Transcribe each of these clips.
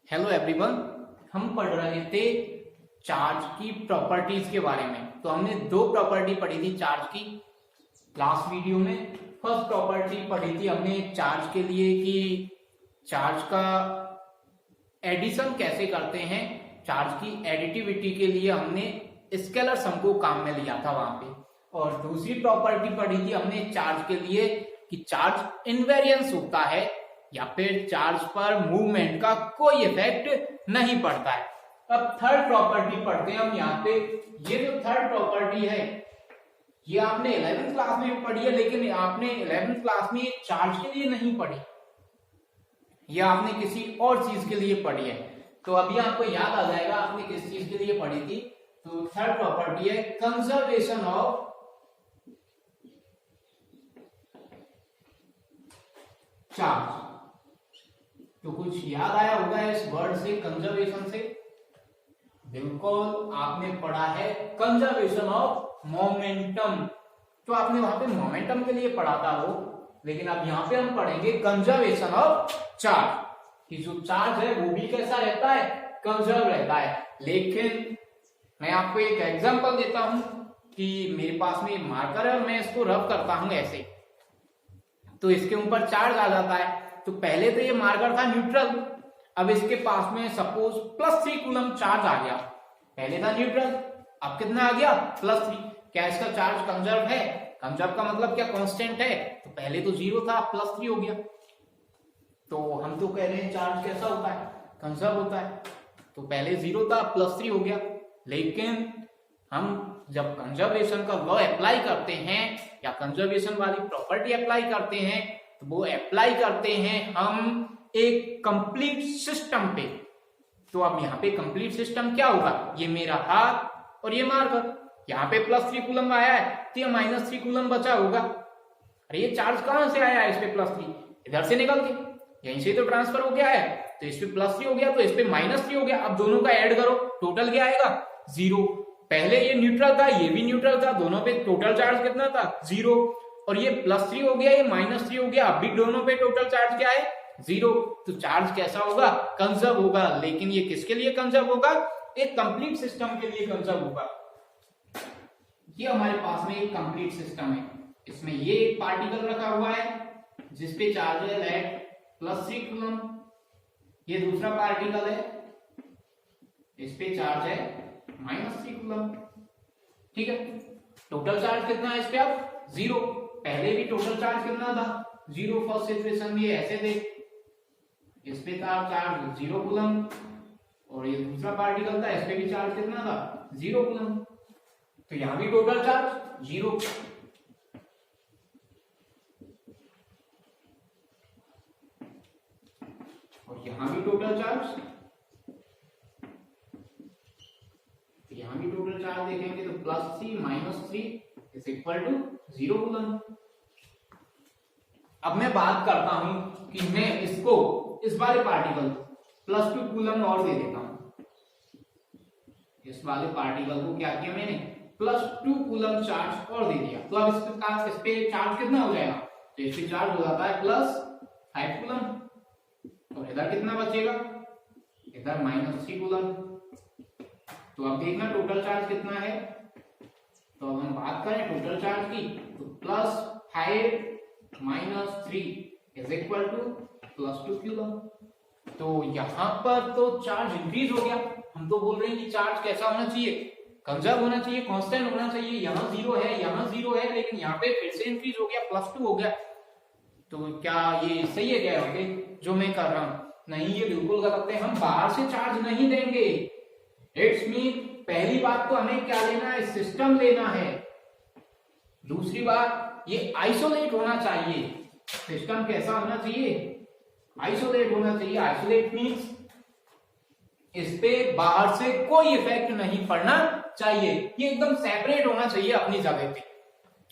Hello everyone. हम पढ़ रहे थे चार्ज की प्रॉपर्टीज के बारे में। तो हमने दो प्रॉपर्टी पढ़ी थी चार्ज की लास्ट वीडियो में। फर्स्ट प्रॉपर्टी पढ़ी थी हमने चार्ज के लिए कि चार्ज का एडिशन कैसे करते हैं। चार्ज की एडिटिविटी के लिए हमने स्केलर सम को काम में लिया था वहां पे। और दूसरी प्रॉपर्टी पढ़ी थी हमने चार्ज के लिए कि चार्ज इनवेरियंस होता है या फिर चार्ज पर मूवमेंट का कोई इफेक्ट नहीं पड़ता है। अब थर्ड प्रॉपर्टी पढ़ते हैं हम यहाँ पे। ये जो थर्ड प्रॉपर्टी है ये आपने 11th क्लास में पढ़ी है, लेकिन आपने 11th क्लास में चार्ज के लिए नहीं पढ़ी, ये आपने किसी और चीज के लिए पढ़ी है। तो अभी आपको याद आ जाएगा आपने किस चीज के लिए पढ़ी थी। तो थर्ड प्रॉपर्टी है कंजर्वेशन ऑफ चार्ज। तो कुछ याद आया होगा इस वर्ड से, कंजर्वेशन से। बिल्कुल, आपने पढ़ा है कंजर्वेशन ऑफ मोमेंटम। तो आपने वहां पे मोमेंटम के लिए पढ़ा था वो, लेकिन अब यहां पे हम पढ़ेंगे कंजर्वेशन ऑफ चार्ज कि जो चार्ज है वो भी कैसा रहता है, कंजर्व रहता है। लेकिन मैं आपको एक एग्जांपल देता हूं कि मेरे पास में मार्कर है और मैं इसको रब करता हूं ऐसे, तो इसके ऊपर चार्ज आ जाता है। तो पहले तो ये मार्कर था न्यूट्रल, अब इसके पास में सपोज +3 कूलम चार्ज आ गया। पहले था न्यूट्रल, अब कितना आ गया, +3। क्या इसका चार्ज कंजर्व है? कंजर्व का मतलब क्या, कांस्टेंट है। तो पहले तो 0 था, +3 हो गया। तो हम तो कह रहे हैं चार्ज कैसा होता है, कंजर्व होता है। तो पहले 0 था, +3 हो गया। लेकिन हम जब कंजर्वेशन का लॉ अप्लाई करते हैं या कंजर्वेशन वाली प्रॉपर्टी अप्लाई करते हैं, तो वो अप्लाई करते हैं हम एक कंप्लीट सिस्टम पे। तो अब यहाँ पे कंप्लीट सिस्टम क्या होगा, ये मेरा हाथ और ये मार्कर। यहाँ पे +3 कूलम आया है तो ये -3 कूलम बचा होगा। अरे ये चार्ज कहां से आया है, इस पे +3 इधर से निकल के यहीं से तो ट्रांसफर हो गया है। तो इस पे +3 हो गया तो इस पे -3 हो गया। अब दोनों का ऐड करो, टोटल क्या आएगा, 0। पहले ये न्यूट्रल था, ये भी न्यूट्रल था, दोनों पे टोटल चार्ज कितना था, 0। और ये +3 हो गया, ये -3 हो गया, अब भी दोनों पे टोटल चार्ज क्या है, 0। तो चार्ज कैसा होगा, कंजर्व होगा। लेकिन ये किसके लिए कंजर्व होगा, एक कंप्लीट सिस्टम के लिए कंजर्व होगा। ये हमारे पास में एक कंप्लीट सिस्टम है, इसमें ये एक पार्टिकल रखा हुआ है जिसपे चार्ज है एट +3 कूलम। ये दूसरा पार्टिकल है, इस पे चार्ज है -3 कूलम। ठीक है, टोटल चार्ज कितना है इस पे, अब 0। पहले भी टोटल चार्ज कितना था, 0। फर्स्ट सिचुएशन में ऐसे थे, इस पे था चार्ज 0 कूलम, और ये दूसरा पार्टिकल था, इस पे भी चार्ज कितना था, 0 कूलम। तो यहां भी टोटल चार्ज 0। और यहां भी टोटल चार्ज, यहां भी टोटल चार्ज देखेंगे तो +3 -3 = 0 कूलम। अब मैं बात करता हूं कि मैं इसको, इस वाले पार्टिकल +2 कूलम और दे देता हूं। इस वाले पार्टिकल को क्या किया मैंने, +2 कूलम चार्ज और दे दिया। तो अब इस पे चार्ज कितना हो जाएगा, तो इस पे चार्ज हो जाता है +5 कूलम। और इधर कितना बचेगा, इधर -3 कूलम। तो अब देखना टोटल चार्ज कितना है। तो अब हम बात करें टोटल चार्ज की, तो +5 -3 +2 कूलम। तो यहां पर तो चार्ज इंक्रीज हो गया। हम तो बोल रहे हैं कि चार्ज कैसा होना चाहिए, कंजर्व होना चाहिए, कांस्टेंट होना चाहिए। यहाँ 0 है, यहाँ 0 है, लेकिन यहाँ पे फिर से इंक्रीज हो गया, +2 हो गया। तो क्या ये सही है क्या ओके जो मैं कर रहा हूं, नहीं, ये बिल्कुल गलत है। हम बाहर से चार्ज नहीं देंगे। इट्स मीन, पहली बात तो हमें क्या लेना है, सिस्टम लेना है। दूसरी बात, ये आइसोलेट होना चाहिए। सिस्टम कैसा होना चाहिए, आइसोलेट होना चाहिए। आइसोलेट मीन्स इस पे बाहर से कोई इफेक्ट नहीं पड़ना चाहिए, ये एकदम सेपरेट होना चाहिए अपनी जगह पे।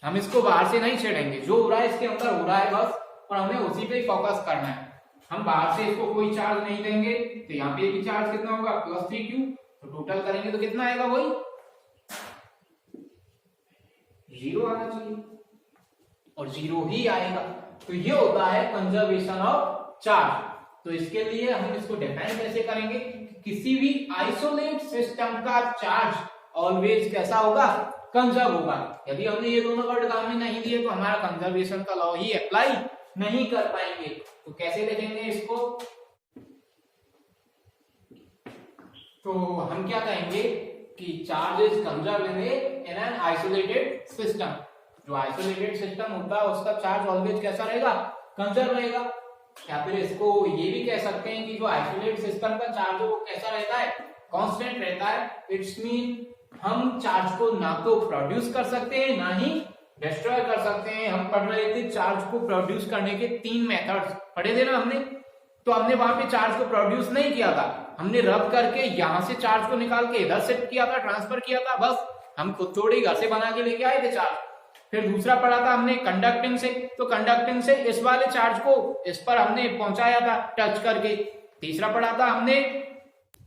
हम इसको बाहर से नहीं छेड़ेंगे, जो हो रहा है इसके अंदर हो रहा है बस, और हमें उसी पे फोकस करना है। हम बाहर से इसको कोई चार्ज नहीं देंगे। तो यहाँ पे भी चार्ज कितना होगा, +3Q। तो टोटल करेंगे तो कितना आएगा, वही 0 आना चाहिए, और 0 ही आएगा। तो ये होता है कंजर्वेशन ऑफ चार्ज। तो इसके लिए हम इसको डिफाइन कैसे करेंगे, किसी भी आइसोलेट सिस्टम का चार्ज ऑलवेज कैसा होगा, कंजर्व होगा। यदि हमने ये दोनों वर्ड काम में नहीं दिए तो हमारा कंजर्वेशन का लॉ ही अप्लाई नहीं कर पाएंगे। तो कैसे लिखेंगे इसको, तो हम क्या कहेंगे कि charge is conserve in an isolated system. जो आइसोलेटेड सिस्टम होता है उसका चार्ज ऑलवेज कैसा रहेगा, कंजर्व रहेगा। या फिर इसको ये भी कह सकते हैं कि जो आइसोलेट सिस्टम का चार्ज है वो कैसा रहता है, कांस्टेंट रहता है। इट्स मीन हम चार्ज को ना तो प्रोड्यूस कर सकते हैं ना ही डिस्ट्रॉय कर सकते हैं। हम पढ़ रहे थे चार्ज को प्रोड्यूस करने के 3 मेथड्स पढ़े थे ना हमने, तो हमने वहां पे चार्ज को प्रोड्यूस नहीं किया था, हमने रब करके यहां से चार्ज को निकाल के इधर शिफ्ट किया था, ट्रांसफर किया था, बस हम खुद थोड़ी घर से बना के लेके आए थे चार्ज। फिर दूसरा पढ़ा था हमने कंडक्टिंग से, तो कंडक्टिंग से इस वाले चार्ज को इस पर हमने पहुंचाया था टच करके। तीसरा पढ़ा था हमने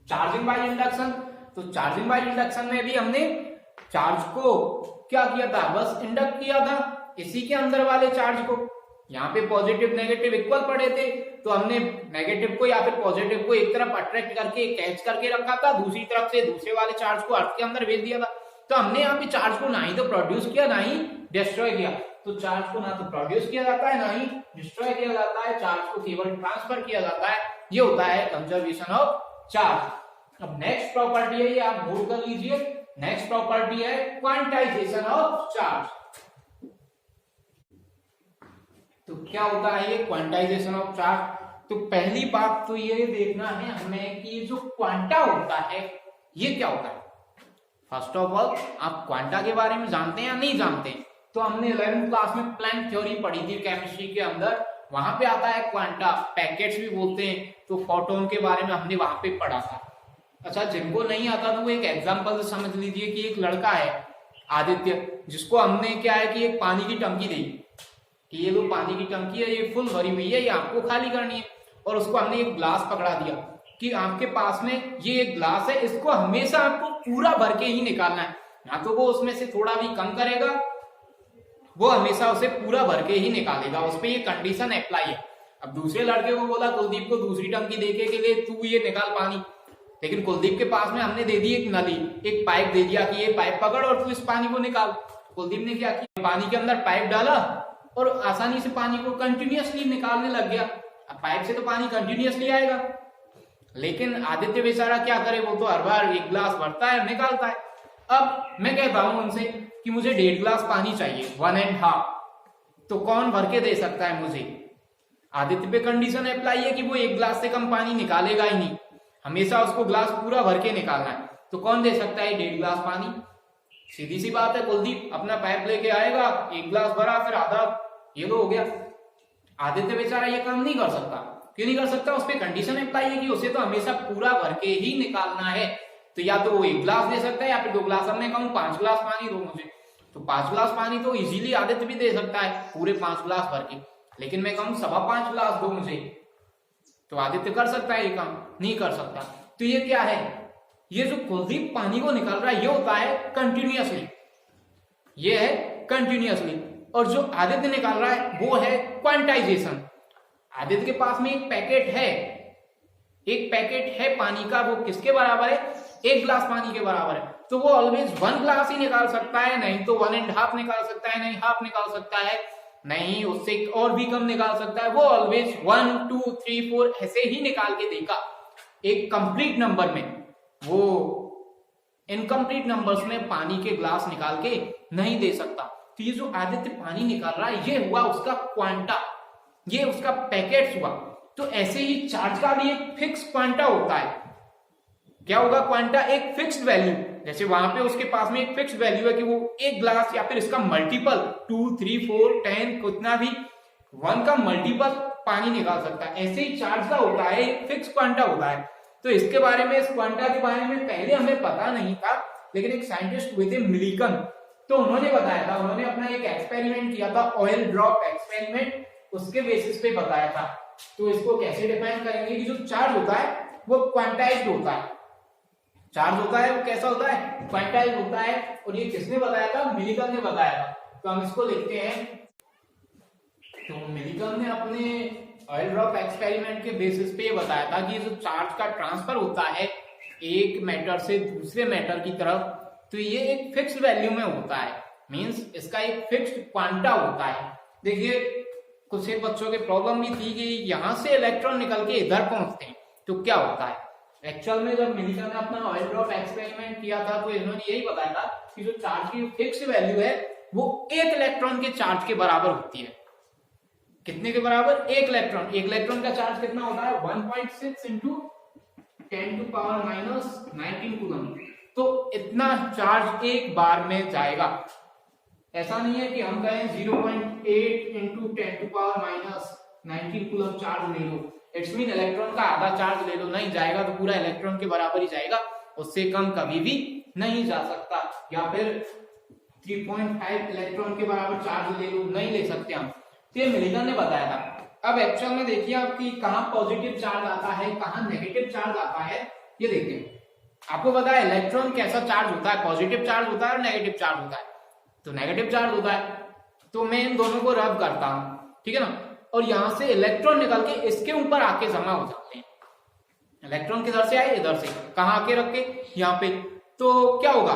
चार्जिंग बाय इंडक्शन, तो चार्जिंग बाय इंडक्शन में भी हमने चार्ज को क्या किया था, बस इंडक्ट किया था इसी के अंदर वाले चार्ज को। यहाँ पे पॉजिटिव नेगेटिव इक्वल पड़े थे, तो हमने नेगेटिव को या फिर पॉजिटिव को एक तरफ अट्रैक्ट करके कैच करके रखा था, दूसरी तरफ से दूसरे वाले चार्ज को अर्थ के अंदर भेज दिया था। तो हमने यहाँ पे चार्ज को ना ही तो प्रोड्यूस किया ना ही डिस्ट्रॉय किया। तो चार्ज को ना तो प्रोड्यूस किया जाता है ना ही डिस्ट्रॉय किया जाता है, चार्ज को केवल ट्रांसफर किया जाता है। ये होता है कंजर्वेशन ऑफ चार्ज। अब नेक्स्ट प्रॉपर्टी है, ये आप नोट कर लीजिए, नेक्स्ट प्रॉपर्टी है क्वांटाइजेशन ऑफ चार्ज। तो क्या होता है ये क्वांटाइजेशन ऑफ चार्ज, तो पहली बात तो ये देखना है हमें कि जो क्वांटा होता है ये क्या होता है। फर्स्ट ऑफ ऑल आप क्वांटा के बारे में जानते हैं या नहीं जानते, तो हमने 11th क्लास में प्लैंक थ्योरी पढ़ी थी केमिस्ट्री के अंदर, वहां पे आता है क्वांटा, पैकेट्स भी बोलते हैं, तो फोटोन के बारे में हमने वहां पे पढ़ा था। अच्छा, जिनको नहीं आता तो वो एक एग्जांपल समझ लीजिए कि एक लड़का है आदित्य, जिसको हमने क्या है कि एक पानी की टंकी दी कि ये लो पानी की टंकी है, ये फुल भरी हुई है, ये आपको खाली करनी है, और उसको हमने एक ग्लास पकड़ा दिया कि आपके पास में ये एक ग्लास है, इसको हमेशा आपको पूरा भर के ही निकालना है, ना तो वो उसमें से थोड़ा भी कम करेगा, वो हमेशा उसे पूरा भर के ही निकालेगा, उस पर ये कंडीशन अप्लाई है। अब दूसरे लड़के को बोला कुलदीप को दूसरी टंकी देके के लिए तू ये निकाल पानी, लेकिन कुलदीप के पास में हमने दे दी एक नली, एक पाइप दे दिया कि ये पाइप पकड़ और तू इस पानी को निकाल। कुलदीप ने क्या किया, पानी के अंदर पाइप डाला और आसानी से पानी को कंटिन्यूअसली निकालने लग गया। अब पाइप से तो पानी कंटिन्यूअसली आएगा, लेकिन आदित्य बेचारा क्या करे, वो तो हर बार एक गिलास भरता है निकालता है। अब मैं कहता हूं उनसे कि मुझे 1.5 गिलास पानी चाहिए, 1.5, तो कौन भर के दे सकता है मुझे? आदित्य पे कंडीशन अप्लाई है कि वो 1 गिलास से कम पानी निकालेगा ही नहीं, हमेशा उसको ग्लास पूरा भर के निकालना है, तो कौन दे सकता है 1.5 गिलास पानी? सीधी सी बात है, कुलदीप अपना पाइप लेके आएगा, 1 गिलास भरा फिर आधा, ये तो हो गया। आदित्य बेचारा ये काम नहीं कर सकता, क्यों नहीं कर सकता? उस पर कंडीशन अप्लाई है कि उसे तो हमेशा पूरा भर के ही निकालना है, तो या तो वो 1 गिलास दे सकता है या फिर 2 गिलास। अब मैं कहूँ 5 गिलास पानी दो मुझे, तो 5 गिलास पानी तो इजीली आदित्य भी दे सकता है पूरे 5 गिलास भर के, लेकिन मैं कहूँ 5.25 गिलास दो मुझे, तो आदित्य कर सकता है ये काम? नहीं कर सकता। तो ये क्या है, ये जो कुलदीप पानी को निकाल रहा है ये होता है कंटिन्यूअसली, ये है कंटिन्यूअसली, और जो आदित्य निकाल रहा है वो है क्वांटाइजेशन। आदित्य के पास में एक पैकेट है पानी का, वो किसके बराबर है? 1 गिलास पानी के बराबर है, तो वो ऑलवेज 1 गिलास ही निकाल सकता है, नहीं तो 1.5 निकाल सकता है, नहीं हाफ निकाल सकता है, नहीं उससे और भी कम निकाल सकता है। वो ऑलवेज 1 2 3 4 ऐसे ही निकाल के देगा। एक कंप्लीट नंबर में, वो इनकम्प्लीट नंबर्स में पानी के ग्लास निकाल के नहीं दे सकता। तो ये जो आदित्य पानी निकाल रहा है ये हुआ उसका क्वांटा, ये उसका पैकेट्स हुआ। तो ऐसे ही चार्ज का भी एक फिक्स क्वांटा होता है। क्या होगा क्वांटा? एक फिक्स्ड वैल्यू, जैसे वहां पे उसके पास में एक फिक्स्ड वैल्यू है कि वो 1 गिलास या फिर इसका मल्टीपल 2 3 4 10 कितना भी 1 का मल्टीपल पानी निकाल सकता है। ऐसे ही चार्ज का होता है, एक फिक्स क्वांटा होता है। तो इसके बारे में, इस क्वांटा के बारे में पहले हमें पता नहीं था, लेकिन एक साइंटिस्ट हुए थे मिलिकन, तो उन्होंने बताया था, उन्होंने अपना एक एक्सपेरिमेंट किया था, ऑयल ड्रॉप एक्सपेरिमेंट, उसके बेसिस पे बताया था। तो इसको कैसे डिफाइन करेंगे कि जो चार्ज होता है वो क्वांटाइज्ड होता है, चार्ज होता है वो कैसा होता है? क्वांटाइज्ड होता है। और ये किसने बताया था? मिलिकन ने बताया था। तो हम इसको लिखते हैं, तो मिलिकन ने अपने ऑयल ड्रॉप एक्सपेरिमेंट के बेसिस पे ये बताया था कि जो चार्ज का ट्रांसफर होता है एक मैटर से दूसरे मैटर की तरफ, तो ये एक फिक्स वैल्यू में होता है, मींस इसका एक फिक्स्ड क्वांटा होता है। देखिए कुछ एक बच्चों के प्रॉब्लम भी थी कि यहां से इलेक्ट्रॉन निकल के इधर पहुंचते हैं तो क्या होता है। एक्चुअल में जब मिलिकन ने अपना ऑयल ड्रॉप एक्सपेरिमेंट किया था तो इन्होंने यही बताया था कि जो चार्ज की फिक्स वैल्यू है वो एक इलेक्ट्रॉन के चार्ज के बराबर होती है। कितने के बराबर? एक इलेक्ट्रॉन। एक इलेक्ट्रॉन का चार्ज कितना होता है? 1.6 इंटू 10⁻⁹ कूलम। तो इतना चार्ज एक बार में जाएगा। ऐसा नहीं है कि हम कहें 0.8 इंटू 10⁻⁹ कूलम चार्ज ले लो, इट्स मीन इलेक्ट्रॉन का आधा चार्ज ले लो, नहीं जाएगा, तो पूरा इलेक्ट्रॉन के बराबर ही जाएगा, उससे कम कभी भी नहीं जा सकता। या फिर 3.5 इलेक्ट्रॉन के बराबर चार्ज ले लो, नहीं ले सकते हम। तो ये मिलिकन ने बताया था। अब एक्चुअल में देखिए आपकी कहां पॉजिटिव चार्ज आता है, कहां नेगेटिव चार्ज आता है, ये देखिए। आपको पता है इलेक्ट्रॉन कैसा चार्ज होता है, पॉजिटिव चार्ज होता है और नेगेटिव चार्ज होता है। तो नेगेटिव चार्ज होता है तो मैं इन दोनों को रब करता हूं, ठीक है ना, और यहां से इलेक्ट्रॉन निकल के इसके ऊपर आके जमा हो जाते हैं। इलेक्ट्रॉन किधर से आए? इधर से। कहां आके रख के? यहाँ पे। तो क्या होगा?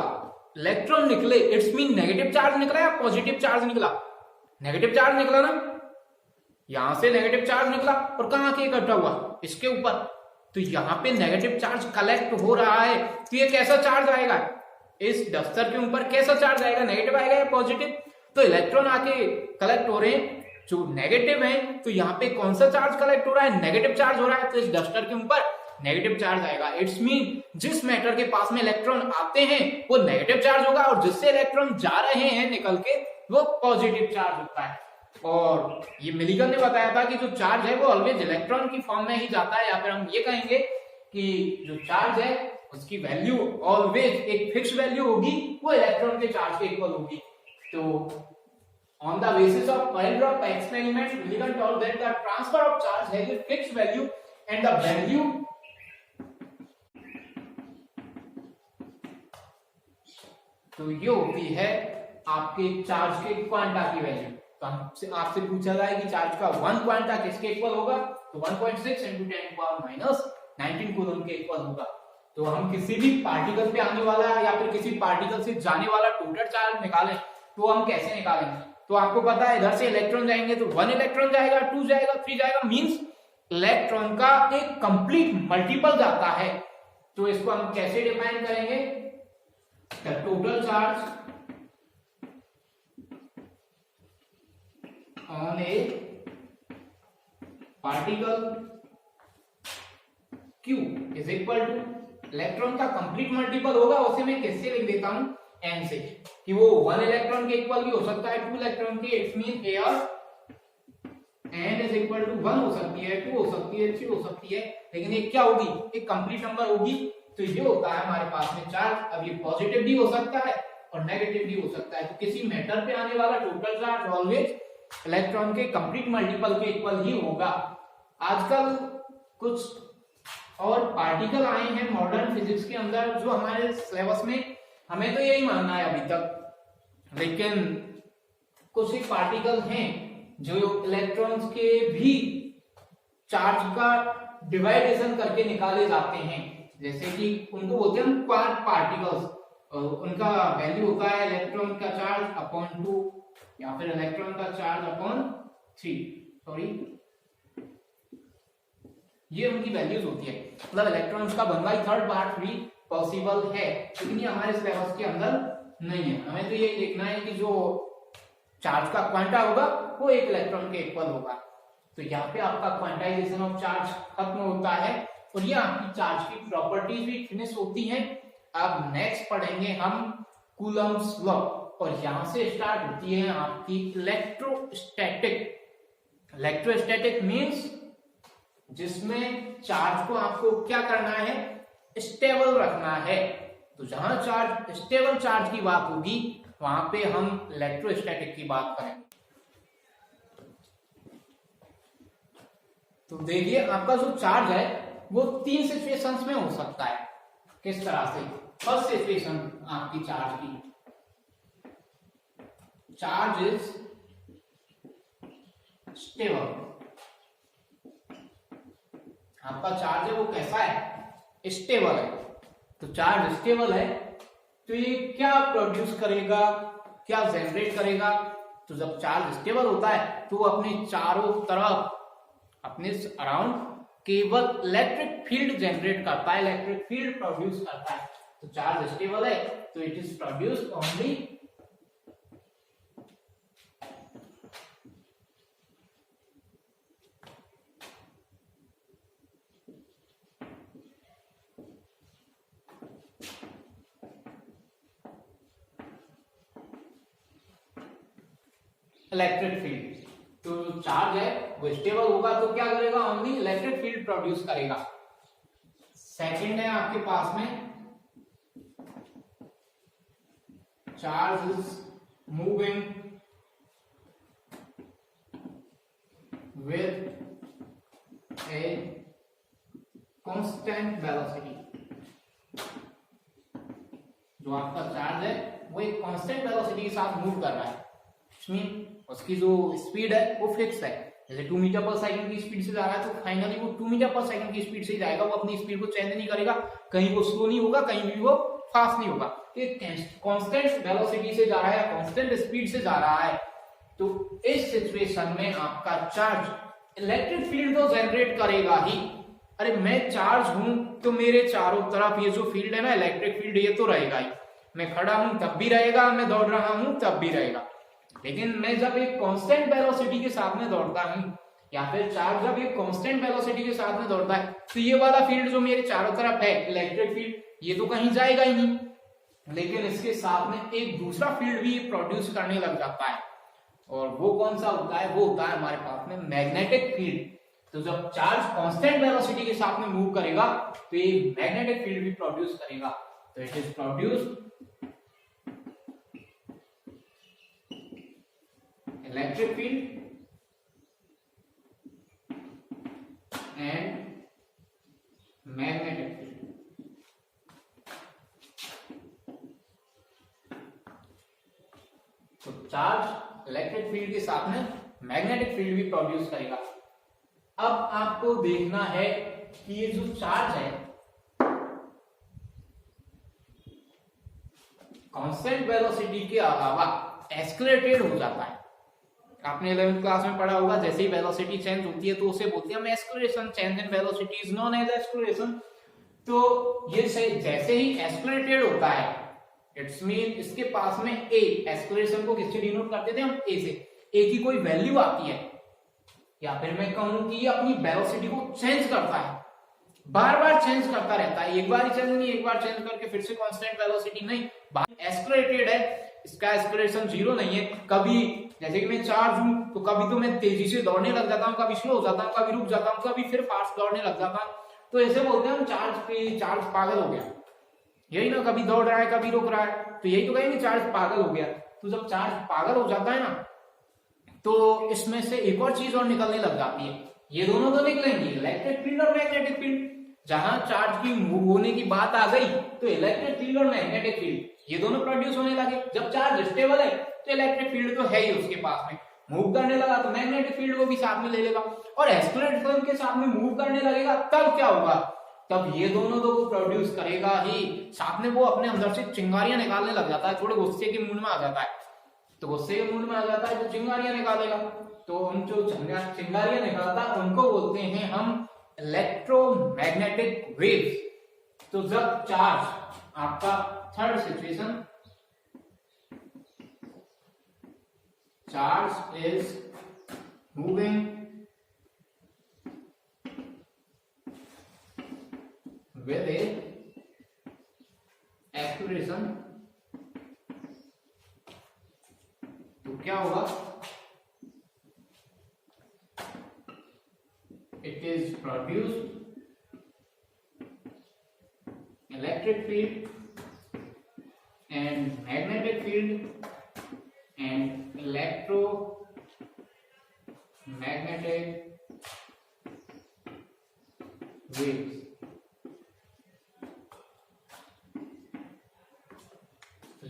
इलेक्ट्रॉन निकले, इट्स मीन नेगेटिव चार्ज निकला या पॉजिटिव चार्ज निकला? नेगेटिव चार्ज निकला ना, यहां से नेगेटिव चार्ज निकला और कहां आके इकट्ठा हुआ? इसके ऊपर। तो यहाँ पे नेगेटिव चार्ज कलेक्ट हो रहा है, तो ये कैसा चार्ज आएगा? इस डस्टर के ऊपर कैसा चार्ज आएगा? नेगेटिव आएगा या पॉजिटिव? तो इलेक्ट्रॉन आके कलेक्ट हो रहे हैं जो नेगेटिव है, तो यहाँ पे कौन सा चार्ज कलेक्ट हो रहा है? नेगेटिव चार्ज हो रहा है, तो इस डस्टर के ऊपर नेगेटिव चार्ज आएगा। इट्स मीन जिस मैटर के पास में इलेक्ट्रॉन आते हैं वो नेगेटिव चार्ज होगा और जिससे इलेक्ट्रॉन जा रहे हैं निकल के वो पॉजिटिव चार्ज होता है। और ये मिलिकन ने बताया था कि जो चार्ज है वो ऑलवेज इलेक्ट्रॉन की फॉर्म में ही जाता है, या फिर हम ये कहेंगे कि जो चार्ज है उसकी वैल्यू ऑलवेज एक फिक्स वैल्यू होगी, वो इलेक्ट्रॉन के चार्ज के इक्वल होगी। तो on the basis of oil drop experiment, Millikan told that the transfer of charge has a fixed value and the value तो ये होती है आपके चार्ज के क्वांटा की वैल्यू। तो हमसे आपसे पूछा जाए कि चार्ज का 1 क्वांटा किसके इक्वल होगा, तो 1.6 इंटू 10⁻⁹ कूलम के इक्वल होगा। तो हम किसी भी पार्टिकल पे आने वाला या फिर किसी पार्टिकल से जाने वाला टोटल चार्ज निकालें तो हम कैसे निकालेंगे? तो आपको पता है इधर से इलेक्ट्रॉन जाएंगे तो 1 इलेक्ट्रॉन जाएगा, 2 जाएगा, 3 जाएगा, मींस इलेक्ट्रॉन का एक कंप्लीट मल्टीपल जाता है। तो इसको हम कैसे डिफाइन करेंगे? The total charge on A particle Q is equal two electron का कंप्लीट मल्टीपल होगा, उसे मैं किससे लिख देता हूं? n से, कि वो 1 इलेक्ट्रॉन के इक्वल भी हो सकता है, 2 इलेक्ट्रॉन के, it's mean here n is equal to 1 हो सकती है, 2 हो सकती है, 3 हो सकती है, लेकिन ये क्या होगी? एक कंप्लीट नंबर होगी। तो ये होता है हमारे पास में चार्ज। अब ये पॉजिटिव भी हो सकता है और नेगेटिव भी हो सकता है। तो किसी मैटर पे आने वाला टोटल चार्ज ऑलवेज इलेक्ट्रॉन के कंप्लीट मल्टीपल के इक्वल ही होगा। आजकल कुछ और पार्टिकल आए हैं मॉडर्न फिजिक्स के अंदर जो हमारे सिलेबस में, हमें तो यही मानना है अभी तक, लेकिन कुछ एक पार्टिकल हैं जो इलेक्ट्रॉन्स के भी चार्ज का डिवाइडेशन करके निकाले जाते हैं, जैसे कि उनको बोलते हैं क्वार्क पार्टिकल्स, और उनका वैल्यू होता है इलेक्ट्रॉन का चार्ज अपॉन 2 या फिर इलेक्ट्रॉन का चार्ज अपॉन 3, सॉरी, ये उनकी वैल्यूज होती है। मतलब इलेक्ट्रॉन्स का बनवाई थर्ड पार्ट भी पॉसिबल है, लेकिन ये हमारे सिलेबस के अंदर नहीं है। हमें तो ये देखना है कि जो चार्ज का क्वांटा होगा वो एक इलेक्ट्रॉन के इक्वल होगा। तो यहाँ पे आपका क्वांटाइजेशन ऑफ चार्ज खत्म होता है और ये आपकी चार्ज की प्रॉपर्टीज भी फिनिश होती हैं। अब नेक्स्ट पढ़ेंगे हम कूलम्ब्स लॉ, और यहां से स्टार्ट होती है आपकी इलेक्ट्रोस्टैटिक। इलेक्ट्रोस्टैटिक मींस जिसमें चार्ज को आपको क्या करना है? स्टेबल रखना है। तो जहां चार्ज स्टेबल चार्ज की बात होगी वहां पे हम इलेक्ट्रोस्टैटिक की बात करेंगे। तो देखिए आपका जो चार्ज है वो 3 सिचुएशंस में हो सकता है। किस तरह से? फर्स्ट सिचुएशन आपकी चार्ज की, चार्ज इज स्टेबल, आपका चार्ज है वो कैसा है, स्टेबल है। तो चार्ज स्टेबल है तो ये क्या प्रोड्यूस करेगा, क्या जनरेट करेगा। तो जब चार्ज स्टेबल होता है तो वो अपने चारों तरफ, अपने अराउंड केवल इलेक्ट्रिक फील्ड जनरेट करता है, इलेक्ट्रिक फील्ड प्रोड्यूस करता है। तो चार्ज स्टेबल है तो it is produced only electric field. तो चार्ज है वो स्टेबल होगा तो क्या करेगा, ओनली इलेक्ट्रिक फील्ड प्रोड्यूस करेगा। सेकंड है आपके पास में charge is moving with a constant velocity. जो आपका चार्ज है वो एक कांस्टेंट वेलोसिटी के साथ मूव कर रहा है, उसकी जो स्पीड है वो फिक्स है। जैसे 2 मीटर पर सेकंड की स्पीड से जा रहा है तो फाइनली वो 2 मीटर पर सेकंड की स्पीड से ही जाएगा, वो अपनी स्पीड को चेंज नहीं करेगा, कहीं वो स्लो नहीं होगा, कहीं भी वो फास्ट नहीं होगा। एक कांस्टेंट वेलोसिटी से जा रहा है या कांस्टेंट स्पीड से जा रहा है। तो इस सिचुएशन में आपका चार्ज इलेक्ट्रिक फील्ड तो जनरेट करेगा ही। अरे मैं चार्ज हूं तो मेरे चारों तरफ ये जो फील्ड है ना, इलेक्ट्रिक फील्ड, ये तो रहेगा ही। मैं खड़ा हूं तब भी रहेगा, मैं दौड़ रहा हूं तब भी रहेगा। लेकिन मैं जब एक कांस्टेंट वेलोसिटी के साथ में दौड़ता हूं, या फिर चार्ज जब एक कांस्टेंट वेलोसिटी के साथ में दौड़ता है, तो ये वाला फील्ड जो मेरे चारों तरफ है, इलेक्ट्रिक फील्ड, ये तो कहीं जाएगा ही नहीं। लेकिन इसके साथ में एक दूसरा फील्ड भी प्रोड्यूस करने लग जाता है, और वो कौन सा होता है, वो होता है हमारे पास में मैग्नेटिक फील्ड। तो जब चार्ज कांस्टेंट वेलोसिटी के साथ में मूव करेगा तो ये मैग्नेटिक फील्ड भी प्रोड्यूस करेगा। तो it is produced electric field and magnetic field। तो चार्ज इलेक्ट्रिक फील्ड के साथ में मैग्नेटिक फील्ड भी प्रोड्यूस करेगा। अब आपको देखना है कि ये जो चार्ज है कांस्टेंट वेलोसिटी के अलावा एक्सेलरेटेड हो जाता है। आपने 11th क्लास में पढ़ा होगा, जैसे ही वेलोसिटी चेंज होती है तो उसे बोलते हैं हम acceleration. Change in velocity is known as acceleration. तो ये जैसे ही एक्सेलरेटेड होता है, इट्स मीन इसके पास में ए, एक्सेलरेशन को किससे डिनोट करते थे हम, ए से। ए की कोई वैल्यू आती है, या फिर मैं कहूं कि ये अपनी वेलोसिटी को चेंज करता है, बार बार चेंज करता रहता है। एक बार ही चेंज नहीं, एक बार चेंज करके फिर से कांस्टेंट वेलोसिटी नहीं, एक्सेलरेटेड है, इसका एक्सेलरेशन जीरो नहीं है। कभी जैसे कि मैं चार्ज हूं तो कभी तो मैं तेजी से दौड़ने लग जाता हूं, कभी स्लो हो जाता हूं, कभी रुक जाता हूं, कभी फिर फास्ट दौड़ने लग जाता हूं। तो ऐसे बोलते हैं हम चार्ज पागल हो गया, यही ना, कभी दौड़ रहा है कभी रुक रहा है, तो यही तो कहेंगे चार्ज पागल हो गया। तो जब चार्ज पागल हो जाता है ना, तो इसमें से एक और चीज और निकलने लग जाती है। ये दोनों तो निकलेंगे, इलेक्ट्रिक फील्ड और मैग्नेटिक फील्ड। जहां चार्ज की मूव होने की बात आ गई तो इलेक्ट्रिक फील्ड और मैग्नेटिक फील्ड ये दोनों प्रोड्यूस होने लगे। जब चार्ज स्टेबल है तो इलेक्ट्रिक फील्ड तो है ही उसके पास में, मूव करने लगा तो मैग्नेटिक फील्ड को भी साथ में ले लेगा, और एक्सेलरेशन के साथ में मूव करने लगेगा, तब क्या होगा, तब ये दोनों तो वो प्रोड्यूस करेगा ही, साथ में वो अपने अंदर से चिंगारियां निकालने लग जाता है, थोड़े गुस्से के मूड में आ जाता है। तो गुस्से के मूड में आ जाता है तो चिंगारियां निकालेगा। तो हम जो चिंगारियां निकालता है उनको बोलते हैं हम इलेक्ट्रोमैग्नेटिक वेव्स। तो जब चार्ज आपका third situation, charge is moving with a acceleration, तो क्या होगा, it is produced electric field and magnetic field and electromagnetic waves।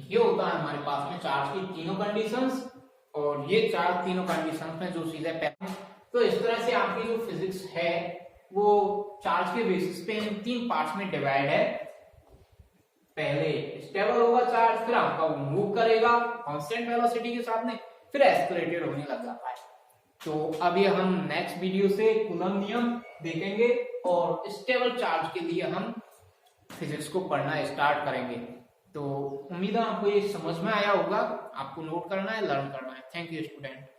ये होता है हमारे पास में चार्ज की तीनों कंडीशंस, और ये चार्ज तीनों कंडीशंस में जो चीजें पहले, तो इस तरह से आपकी जो फिजिक्स है वो चार्ज के बेसिस पे इन 3 पार्ट्स में डिवाइड है। पहले स्टेबल होगा चार्ज, फिर आपका वो मूव करेगा कांस्टेंट वेलोसिटी के साथ में, फिर एस्केलेटेड होने लग जाता है। तो अभी हम नेक्स्ट वीडियो से कूलम्ब नियम देखेंगे और स्टेबल चार्ज के लिए हम फिजिक्स को पढ़ना स्टार्ट करेंगे। तो उम्मीद है आपको ये समझ में आया होगा। आपको नोट करना है, लर्न करना है। Thank you student.